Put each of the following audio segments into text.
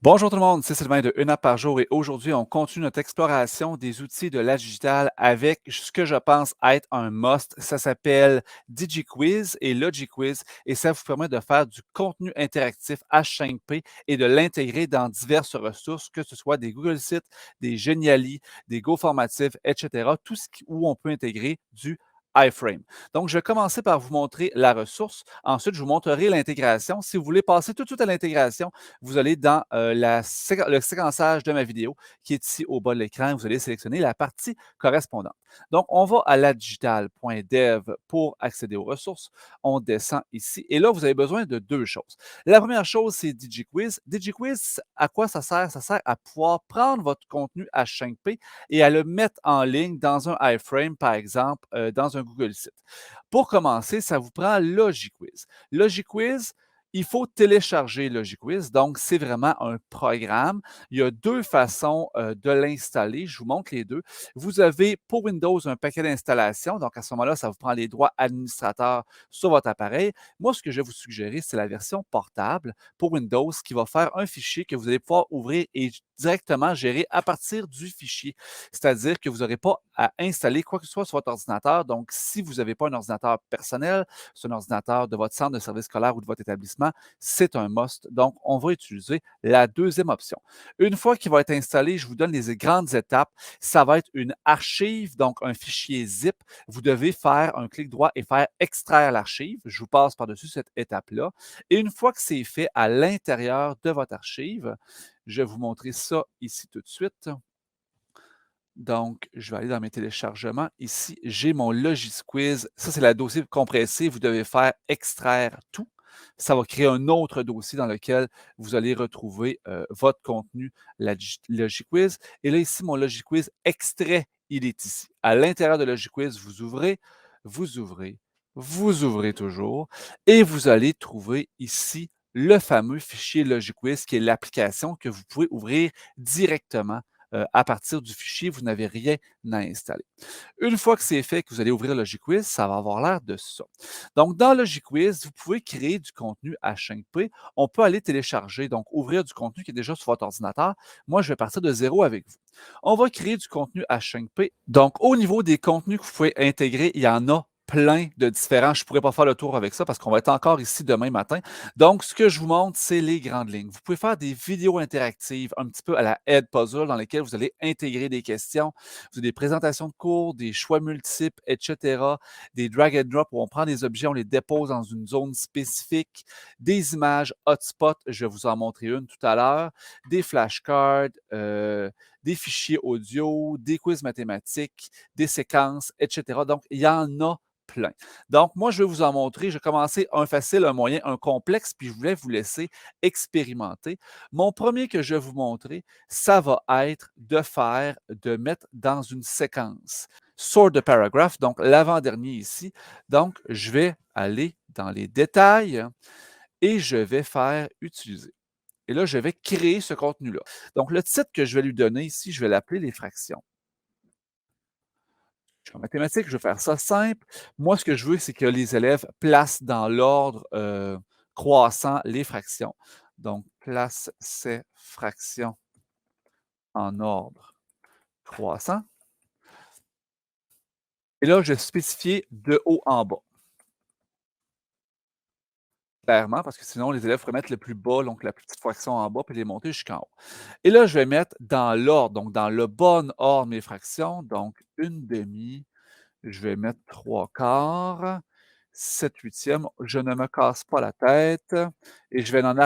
Bonjour tout le monde, c'est Sylvain de Une app par jour et aujourd'hui, on continue notre exploration des outils de la digitale avec ce que je pense être un must. Ça s'appelle DigiQuiz et LogiQuiz et ça vous permet de faire du contenu interactif H5P et de l'intégrer dans diverses ressources, que ce soit des Google Sites, des Geniali, des GoFormatifs, etc. Tout ce où on peut intégrer du iFrame. Donc, je vais commencer par vous montrer la ressource. Ensuite, je vous montrerai l'intégration. Si vous voulez passer tout de suite à l'intégration, vous allez dans le séquençage de ma vidéo qui est ici au bas de l'écran. Vous allez sélectionner la partie correspondante. Donc, on va à ladigital.dev pour accéder aux ressources. On descend ici et là, vous avez besoin de deux choses. La première chose, c'est DigiQuiz. DigiQuiz, à quoi ça sert? Ça sert à pouvoir prendre votre contenu H5P et à le mettre en ligne dans un iframe, par exemple, dans un Google Site. Pour commencer, ça vous prend LogiQuiz. LogiQuiz, il faut télécharger LogiQuiz. Donc, c'est vraiment un programme. Il y a deux façons de l'installer. Je vous montre les deux. Vous avez pour Windows un paquet d'installation. Donc, à ce moment-là, ça vous prend les droits administrateurs sur votre appareil. Moi, ce que je vais vous suggérer, c'est la version portable pour Windows qui va faire un fichier que vous allez pouvoir ouvrir et directement gérer à partir du fichier. C'est-à-dire que vous n'aurez pas à installer quoi que ce soit sur votre ordinateur. Donc, si vous n'avez pas un ordinateur personnel, c'est un ordinateur de votre centre de service scolaire ou de votre établissement, c'est un must. Donc, on va utiliser la deuxième option. Une fois qu'il va être installé, je vous donne les grandes étapes. Ça va être une archive, donc un fichier zip. Vous devez faire un clic droit et faire extraire l'archive. Je vous passe par-dessus cette étape-là. Et une fois que c'est fait à l'intérieur de votre archive, je vais vous montrer ça ici tout de suite. Donc, je vais aller dans mes téléchargements. Ici, j'ai mon LogiSquiz. Ça, c'est le dossier compressé. Vous devez faire extraire tout. Ça va créer un autre dossier dans lequel vous allez retrouver votre contenu, LogiQuiz. Et là, ici, mon LogiQuiz extrait, il est ici. À l'intérieur de LogiQuiz, vous ouvrez, vous ouvrez, vous ouvrez toujours et vous allez trouver ici le fameux fichier LogiQuiz qui est l'application que vous pouvez ouvrir directement à partir du fichier, vous n'avez rien à installer. Une fois que c'est fait, que vous allez ouvrir LogiQuiz, ça va avoir l'air de ça. Donc, dans LogiQuiz, vous pouvez créer du contenu H5P. On peut aller télécharger, donc ouvrir du contenu qui est déjà sur votre ordinateur. Moi, je vais partir de zéro avec vous. On va créer du contenu H5P. Donc, au niveau des contenus que vous pouvez intégrer, il y en a plein de différents. Je ne pourrais pas faire le tour avec ça parce qu'on va être encore ici demain matin. Donc, ce que je vous montre, c'est les grandes lignes. Vous pouvez faire des vidéos interactives, un petit peu à la Edpuzzle, dans lesquelles vous allez intégrer des questions. Vous avez des présentations de cours, des choix multiples, etc. Des drag and drop où on prend des objets, on les dépose dans une zone spécifique. Des images hotspot, je vais vous en montrer une tout à l'heure. Des flashcards, des fichiers audio, des quiz mathématiques, des séquences, etc. Donc, il y en a plein. Donc, moi, je vais vous en montrer. Je vais commencer un facile, un moyen, un complexe, puis je voulais vous laisser expérimenter. Mon premier que je vais vous montrer, ça va être de mettre dans une séquence. Sort de paragraph, donc l'avant-dernier ici. Donc, je vais aller dans les détails et je vais faire utiliser. Et là, je vais créer ce contenu-là. Donc, le titre que je vais lui donner ici, je vais l'appeler les fractions. Je suis en mathématiques, je vais faire ça simple. Moi, ce que je veux, c'est que les élèves placent dans l'ordre croissant les fractions. Donc, place ces fractions en ordre croissant. Et là, je vais spécifier de haut en bas. Clairement, parce que sinon, les élèves pourraient mettre le plus bas, donc la plus petite fraction en bas, puis les monter jusqu'en haut. Et là, je vais mettre dans l'ordre, donc dans le bon ordre mes fractions. Donc, une demi, je vais mettre trois quarts, 7 huitièmes. Je ne me casse pas la tête et je vais en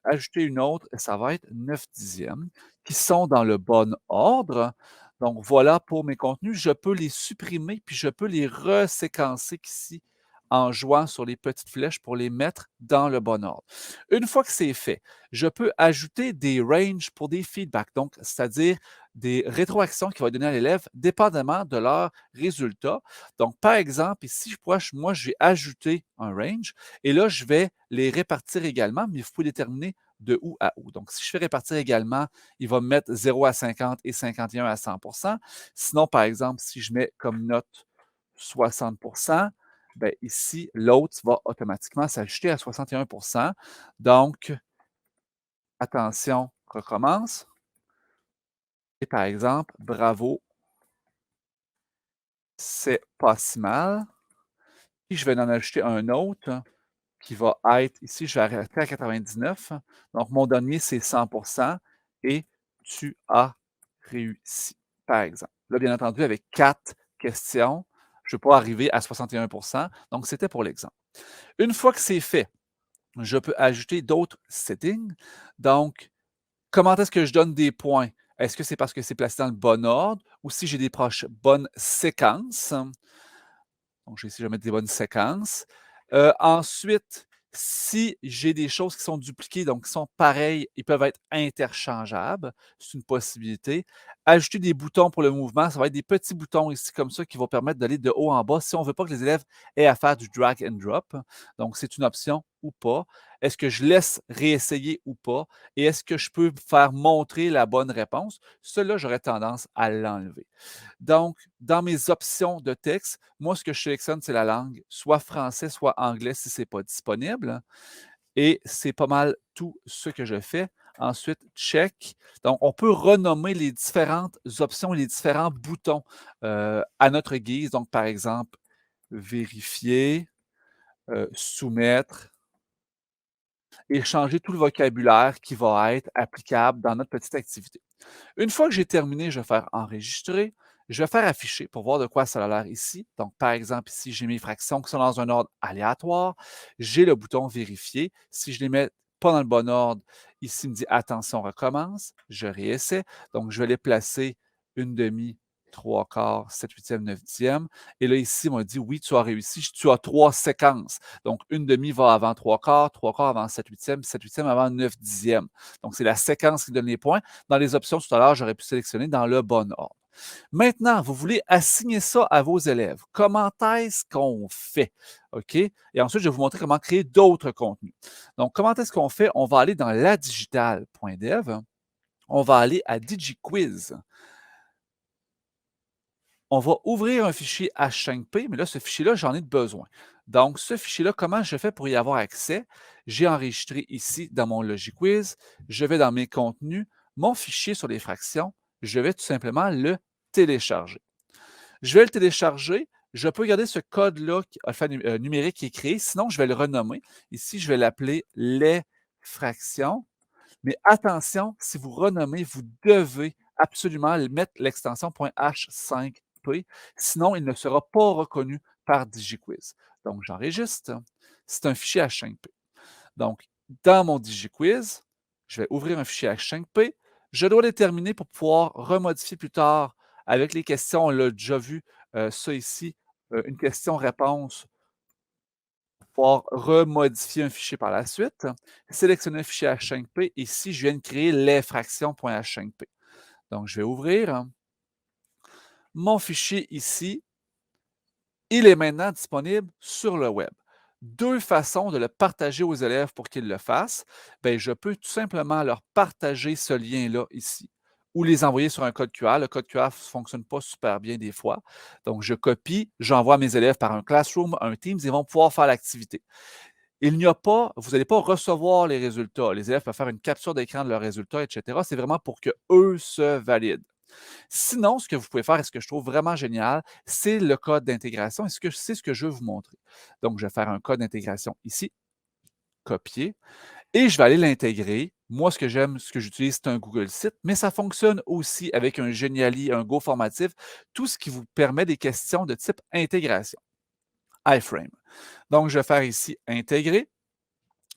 ajouter une autre, et ça va être 9 dixièmes, qui sont dans le bon ordre. Donc, voilà pour mes contenus. Je peux les supprimer, puis je peux les reséquencer ici en jouant sur les petites flèches pour les mettre dans le bon ordre. Une fois que c'est fait, je peux ajouter des ranges pour des feedbacks, donc c'est-à-dire des rétroactions qu'il va donner à l'élève dépendamment de leurs résultats. Donc, par exemple, ici, moi, je vais ajouter un range et là, je vais les répartir également, mais vous pouvez déterminer de où à où. Donc, si je fais répartir également, il va me mettre 0 à 50 et 51 à 100 Sinon, par exemple, si je mets comme note 60 bien, ici, l'autre va automatiquement s'ajouter à 61 Donc, attention, recommence. Et par exemple, bravo, c'est pas si mal. Puis je vais en ajouter un autre qui va être ici, je vais arrêter à 99. Donc, mon dernier, c'est 100% et tu as réussi, par exemple. Là, bien entendu, avec 4 questions, je ne peux pas arriver à 61%. Donc, c'était pour l'exemple. Une fois que c'est fait, je peux ajouter d'autres settings. Donc, comment est-ce que je donne des points? Est-ce que c'est parce que c'est placé dans le bon ordre ou si j'ai des proches bonnes séquences? Donc, je vais essayer de mettre des bonnes séquences. Ensuite, si j'ai des choses qui sont dupliquées, donc qui sont pareilles, ils peuvent être interchangeables. C'est une possibilité. Ajouter des boutons pour le mouvement, ça va être des petits boutons ici comme ça qui vont permettre d'aller de haut en bas si on ne veut pas que les élèves aient à faire du drag and drop. Donc, c'est une option ou pas. Est-ce que je laisse réessayer ou pas? Et est-ce que je peux faire montrer la bonne réponse? Cela, j'aurais tendance à l'enlever. Donc, dans mes options de texte, moi, ce que je sélectionne, c'est la langue, soit français, soit anglais si ce n'est pas disponible. Et c'est pas mal tout ce que je fais. Ensuite, check. Donc, on peut renommer les différentes options, les différents boutons à notre guise. Donc, par exemple, vérifier, soumettre et changer tout le vocabulaire qui va être applicable dans notre petite activité. Une fois que j'ai terminé, je vais faire enregistrer. Je vais faire afficher pour voir de quoi ça a l'air ici. Donc, par exemple, ici, j'ai mes fractions qui sont dans un ordre aléatoire. J'ai le bouton vérifier. Si je les mets pas dans le bon ordre, ici, il me dit attention, recommence. Je réessaie. Donc, je vais les placer une demi, trois quarts, 7 huitièmes, 9 dixièmes. Et là, ici, on m'a dit oui, tu as réussi. Tu as 3 séquences. Donc, une demi va avant trois quarts avant 7 huitièmes avant 9 dixièmes. Donc, c'est la séquence qui donne les points. Dans les options tout à l'heure, j'aurais pu sélectionner dans le bon ordre. Maintenant, vous voulez assigner ça à vos élèves. Comment est-ce qu'on fait? OK? Et ensuite, je vais vous montrer comment créer d'autres contenus. Donc, comment est-ce qu'on fait? On va aller dans ladigital.dev. On va aller à DigiQuiz. On va ouvrir un fichier H5P, mais là, ce fichier-là, j'en ai besoin. Donc, ce fichier-là, comment je fais pour y avoir accès? J'ai enregistré ici dans mon LogiQuiz. Je vais dans mes contenus, mon fichier sur les fractions, je vais tout simplement le télécharger. Je vais le télécharger. Je peux garder ce code-là numérique qui est créé. Sinon, je vais le renommer. Ici, je vais l'appeler les fractions. Mais attention, si vous renommez, vous devez absolument mettre l'extension .h5p, sinon il ne sera pas reconnu par DigiQuiz. Donc, j'enregistre. C'est un fichier H5p. Donc, dans mon DigiQuiz, je vais ouvrir un fichier H5p. Je dois déterminer pour pouvoir remodifier plus tard avec les questions. On l'a déjà vu, ça ici, une question-réponse pouvoir remodifier un fichier par la suite, sélectionner un fichier H5P, et ici, je viens de créer les fractions.h5p. Donc, je vais ouvrir mon fichier ici. Il est maintenant disponible sur le web. Deux façons de le partager aux élèves pour qu'ils le fassent. Bien, je peux tout simplement leur partager ce lien-là ici ou les envoyer sur un code QR. Le code QR ne fonctionne pas super bien des fois. Donc, je copie, j'envoie mes élèves par un Classroom, un Teams, ils vont pouvoir faire l'activité. Il n'y a pas, vous n'allez pas recevoir les résultats. Les élèves peuvent faire une capture d'écran de leurs résultats, etc. C'est vraiment pour qu'eux se valident. Sinon, ce que vous pouvez faire et ce que je trouve vraiment génial, c'est le code d'intégration et c'est ce que je veux vous montrer. Donc, je vais faire un code d'intégration ici, copier, et je vais aller l'intégrer. Moi, ce que j'aime, ce que j'utilise, c'est un Google Site, mais ça fonctionne aussi avec un Genially, un Go formatif, tout ce qui vous permet des questions de type intégration. iFrame. Donc, je vais faire ici intégrer.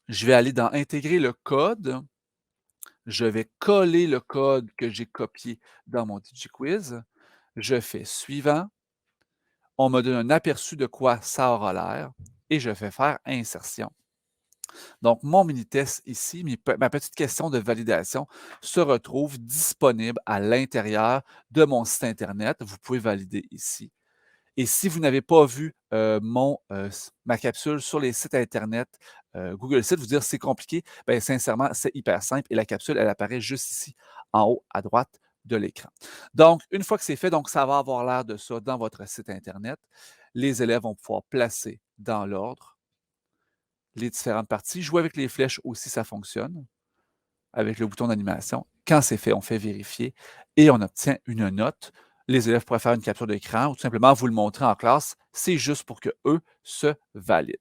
Je vais aller dans intégrer le code. Je vais coller le code que j'ai copié dans mon DigiQuiz. Je fais suivant. On me donne un aperçu de quoi ça aura l'air et je vais faire insertion. Donc, mon mini-test ici, ma petite question de validation se retrouve disponible à l'intérieur de mon site Internet. Vous pouvez valider ici. Et si vous n'avez pas vu ma capsule sur les sites Internet, Google Sites, vous dire c'est compliqué, bien sincèrement, c'est hyper simple et la capsule, elle apparaît juste ici, en haut à droite de l'écran. Donc, une fois que c'est fait, donc ça va avoir l'air de ça dans votre site Internet. Les élèves vont pouvoir placer dans l'ordre les différentes parties. Jouer avec les flèches aussi, ça fonctionne. avec le bouton d'animation. Quand c'est fait, on fait vérifier et on obtient une note. Les élèves pourraient faire une capture d'écran ou tout simplement vous le montrer en classe. C'est juste pour qu'eux se valident.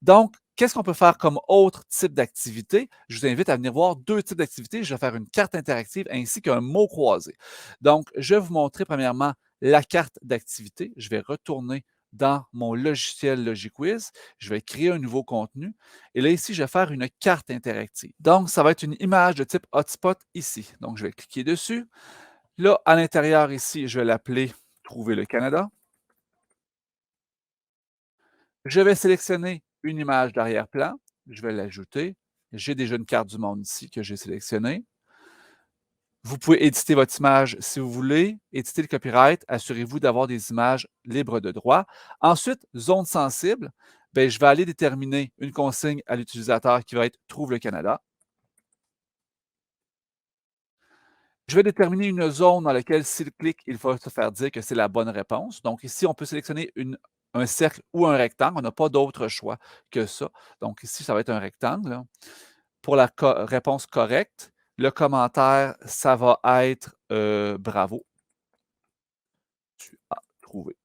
Donc, qu'est-ce qu'on peut faire comme autre type d'activité? Je vous invite à venir voir deux types d'activités. Je vais faire une carte interactive ainsi qu'un mot croisé. Donc, je vais vous montrer premièrement la carte d'activité. Je vais retourner dans mon logiciel LogiQuiz. Je vais créer un nouveau contenu. Et là, ici, je vais faire une carte interactive. Donc, ça va être une image de type hotspot ici. Donc, je vais cliquer dessus. Là, à l'intérieur ici, je vais l'appeler Trouver le Canada. Je vais sélectionner une image d'arrière-plan. Je vais l'ajouter. J'ai déjà une carte du monde ici que j'ai sélectionnée. Vous pouvez éditer votre image si vous voulez. Éditer le copyright. Assurez-vous d'avoir des images libres de droit. Ensuite, zone sensible. Bien, je vais aller déterminer une consigne à l'utilisateur qui va être Trouve le Canada. Je vais déterminer une zone dans laquelle, s'il clique, il va se faire dire que c'est la bonne réponse. Donc, ici, on peut sélectionner un cercle ou un rectangle. On n'a pas d'autre choix que ça. Donc, ici, ça va être un rectangle. Là. Pour la réponse correcte, le commentaire, ça va être bravo. Tu as trouvé.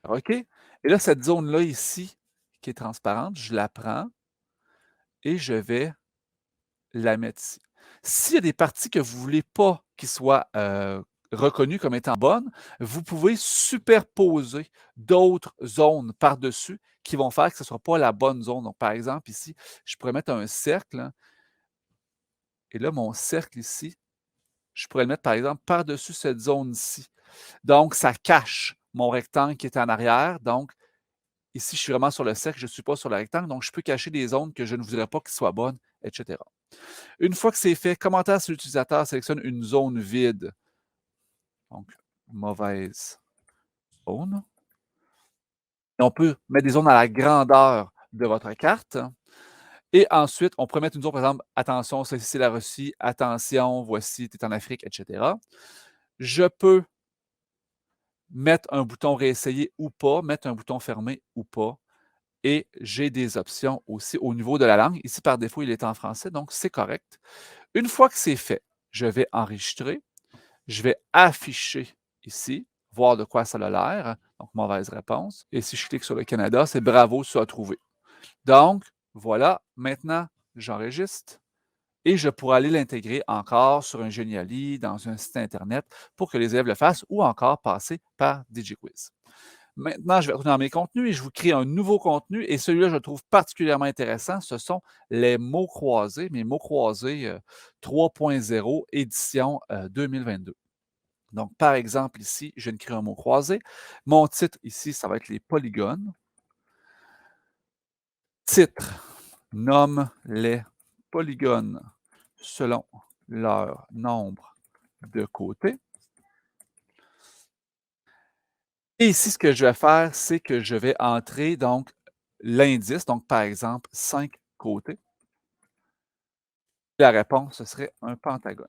OK? Et là, cette zone-là ici, qui est transparente, je la prends et je vais la mettre ici. S'il y a des parties que vous ne voulez pas qui soient reconnues comme étant bonnes, vous pouvez superposer d'autres zones par-dessus qui vont faire que ce ne sera pas la bonne zone. Donc, par exemple, ici, je pourrais mettre un cercle. Hein, et là, mon cercle ici, je pourrais le mettre, par exemple, par-dessus cette zone-ci. Donc, ça cache mon rectangle qui est en arrière. Donc, ici, je suis vraiment sur le cercle, je ne suis pas sur le rectangle. Donc, je peux cacher des zones que je ne voudrais pas qu'ils soient bonnes, etc. Une fois que c'est fait, commentaire sur l'utilisateur sélectionne une zone vide. Donc, mauvaise zone. Et on peut mettre des zones à la grandeur de votre carte. Et ensuite, on pourrait mettre une zone, par exemple, attention, ceci c'est la Russie, attention, voici, tu es en Afrique, etc. Je peux mettre un bouton réessayer ou pas, mettre un bouton fermé ou pas. Et j'ai des options aussi au niveau de la langue. Ici, par défaut, il est en français, donc c'est correct. Une fois que c'est fait, je vais enregistrer. Je vais afficher ici, voir de quoi ça a l'air. Donc, mauvaise réponse. Et si je clique sur le Canada, c'est bravo, tu as trouvé. Donc, voilà, maintenant, j'enregistre et je pourrais aller l'intégrer encore sur un Geniali, dans un site Internet pour que les élèves le fassent ou encore passer par DigiQuiz. Maintenant, je vais retourner dans mes contenus et je vous crée un nouveau contenu. Et celui-là, je le trouve particulièrement intéressant. Ce sont les mots croisés, mes mots croisés 3.0, édition 2022. Donc, par exemple, ici, je viens de créer un mot croisé. Mon titre ici, ça va être les polygones. Titre, nomme les polygones selon leur nombre de côtés. Et ici, ce que je vais faire, c'est que je vais entrer donc l'indice, donc par exemple 5 côtés. La réponse, ce serait un pentagone.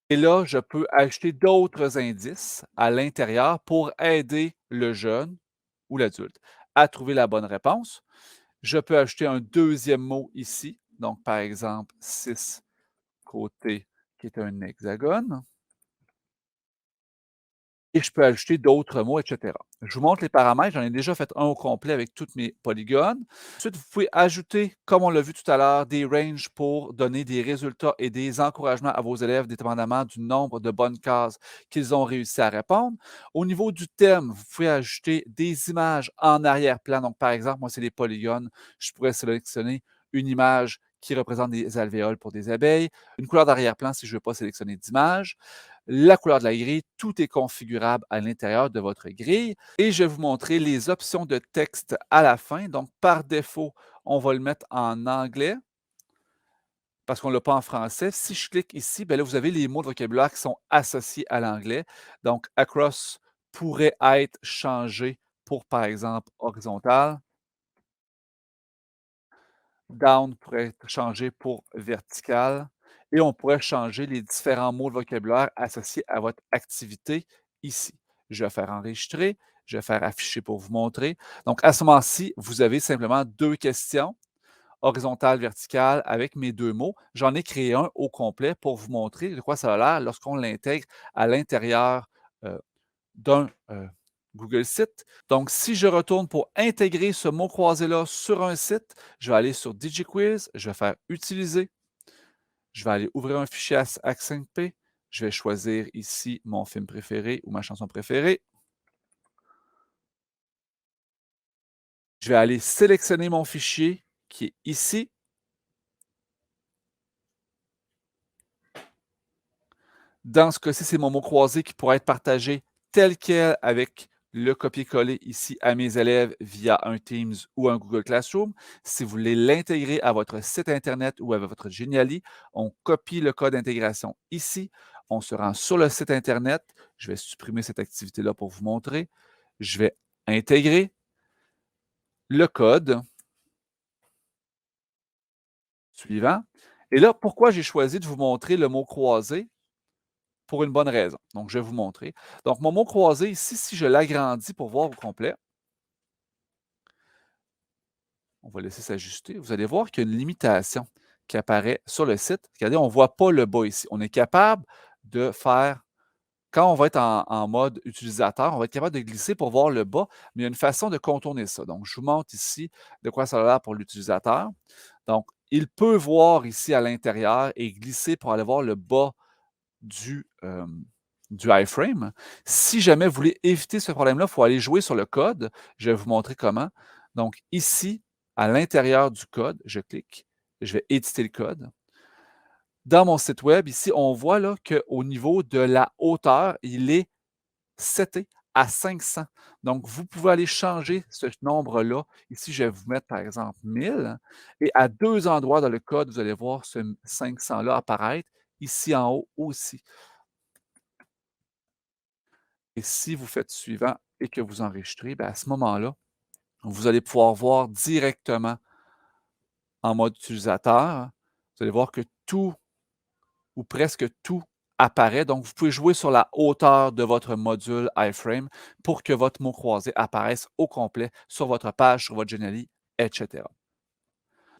Et là, je peux ajouter d'autres indices à l'intérieur pour aider le jeune ou l'adulte à trouver la bonne réponse. Je peux ajouter un deuxième mot ici, donc par exemple 6 côtés, qui est un hexagone. Et je peux ajouter d'autres mots, etc. Je vous montre les paramètres. J'en ai déjà fait un au complet avec tous mes polygones. Ensuite, vous pouvez ajouter, comme on l'a vu tout à l'heure, des ranges pour donner des résultats et des encouragements à vos élèves, dépendamment du nombre de bonnes cases qu'ils ont réussi à répondre. Au niveau du thème, vous pouvez ajouter des images en arrière-plan. Donc, par exemple, moi, c'est les polygones. Je pourrais sélectionner une image qui représente des alvéoles pour des abeilles, une couleur d'arrière-plan si je ne veux pas sélectionner d'image, la couleur de la grille, tout est configurable à l'intérieur de votre grille. Et je vais vous montrer les options de texte à la fin. Donc, par défaut, on va le mettre en anglais parce qu'on ne l'a pas en français. Si je clique ici, bien là, vous avez les mots de vocabulaire qui sont associés à l'anglais. Donc, across pourrait être changé pour, par exemple, horizontal. Down pourrait être changé pour vertical et on pourrait changer les différents mots de vocabulaire associés à votre activité ici. Je vais faire enregistrer, je vais faire afficher pour vous montrer. Donc, à ce moment-ci, vous avez simplement deux questions. horizontale, verticale avec mes 2 mots. J'en ai créé un au complet pour vous montrer de quoi ça a l'air lorsqu'on l'intègre à l'intérieur, d'un, Google Site. Donc, si je retourne pour intégrer ce mot croisé-là sur un site, je vais aller sur DigiQuiz, je vais faire «Utiliser». Je vais aller ouvrir un fichier H5P. Je vais choisir ici mon film préféré ou ma chanson préférée. Je vais aller sélectionner mon fichier qui est ici. Dans ce cas-ci, c'est mon mot croisé qui pourra être partagé tel quel avec le copier-coller ici à mes élèves via un Teams ou un Google Classroom. Si vous voulez l'intégrer à votre site Internet ou à votre Geniali, on copie le code d'intégration ici. On se rend sur le site Internet. Je vais supprimer cette activité-là pour vous montrer. Je vais intégrer le code suivant. Et là, pourquoi j'ai choisi de vous montrer le mot croisé? Pour une bonne raison. Donc, je vais vous montrer. Donc, mon mot croisé ici, si je l'agrandis pour voir au complet, on va laisser s'ajuster. Vous allez voir qu'il y a une limitation qui apparaît sur le site. Regardez, on ne voit pas le bas ici. On est capable de faire, quand on va être en mode utilisateur, on va être capable de glisser pour voir le bas, mais il y a une façon de contourner ça. Donc, je vous montre ici de quoi ça a l'air pour l'utilisateur. Donc, il peut voir ici à l'intérieur et glisser pour aller voir le bas du iframe. Si jamais vous voulez éviter ce problème-là, il faut aller jouer sur le code. Je vais vous montrer comment. Donc, ici, à l'intérieur du code, je clique, je vais éditer le code. Dans mon site web, ici, on voit là qu'au niveau de la hauteur, il est seté à 500. Donc, vous pouvez aller changer ce nombre-là. Ici, je vais vous mettre, par exemple, 1000. Et à 2 endroits dans le code, vous allez voir ce 500-là apparaître. Ici en haut aussi. Et si vous faites suivant et que vous enregistrez, ben à ce moment-là, vous allez pouvoir voir directement en mode utilisateur. Vous allez voir que tout ou presque tout apparaît. Donc, vous pouvez jouer sur la hauteur de votre module iframe pour que votre mot croisé apparaisse au complet sur votre page, sur votre Geniali, etc.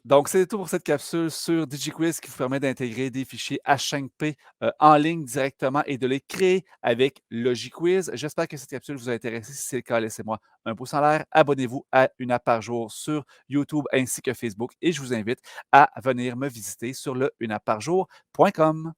Donc, c'est tout pour cette capsule sur DigiQuiz qui vous permet d'intégrer des fichiers H5P en ligne directement et de les créer avec LogiQuiz. J'espère que cette capsule vous a intéressé. Si c'est le cas, laissez-moi un pouce en l'air. Abonnez-vous à Une app par jour sur YouTube ainsi que Facebook et je vous invite à venir me visiter sur le uneappparjour.com.